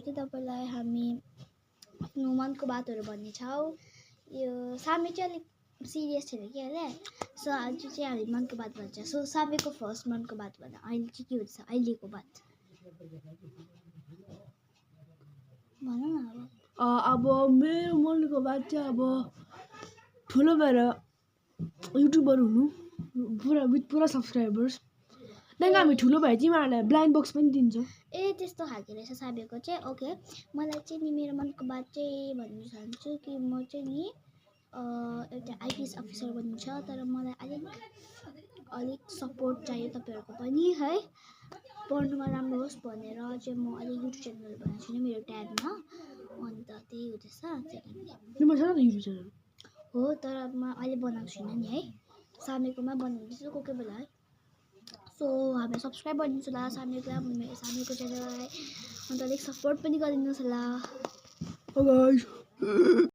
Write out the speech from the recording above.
चाहिँ तपाईँलाई हामी आफ्नो मनको बातहरू भन्नेछौँ। यो सामी चाहिँ अलिक सिरियस थियो कि अहिले, सो आज चाहिँ हामी मनको बात भन्छ। सो सामीको फर्स्ट मनको बात भन्दा अहिले चाहिँ के हुन्छ, अहिलेको बात भन न। अब मेरो मनको बात चाहिँ अब ठुलो भएर युट्युबर हुनु, पुरा सब्सक्राइबर्स। त्यहाँदेखि हामी ठुलो भए तिमीहरूलाई ब्लाइन्ड बक्स पनि दिन्छौँ। ए त्यस्तो खालको रहेछ साबेको चाहिँ। ओके, मलाई चाहिँ नि मेरो मनको बात चाहिँ भन्न चाहन्छु कि म चाहिँ नि एउटा आइपिएस अफिसर बन्नु छ, तर मलाई अलिक सपोर्ट चाहियो तपाईँहरूको पनि है। पढ्नुमा राम्रो होस् भनेर चाहिँ म अलिक युट्युब च्यानल बनाएको छु मेरो ट्याबमा, अन्त त्यही हुँदैछ। तिम्रो छ त युट्युब च्यानल? हो, तर म अहिले बनाएको छुइनँ नि है, सामेकोमा बनाउँदैछु कोही बेला है। सो हामीलाई सब्सक्राइब गरिदिनुहोस् होला सामेको च्यानललाई, अन्त अलिक सपोर्ट पनि गरिदिनुहोस् होला।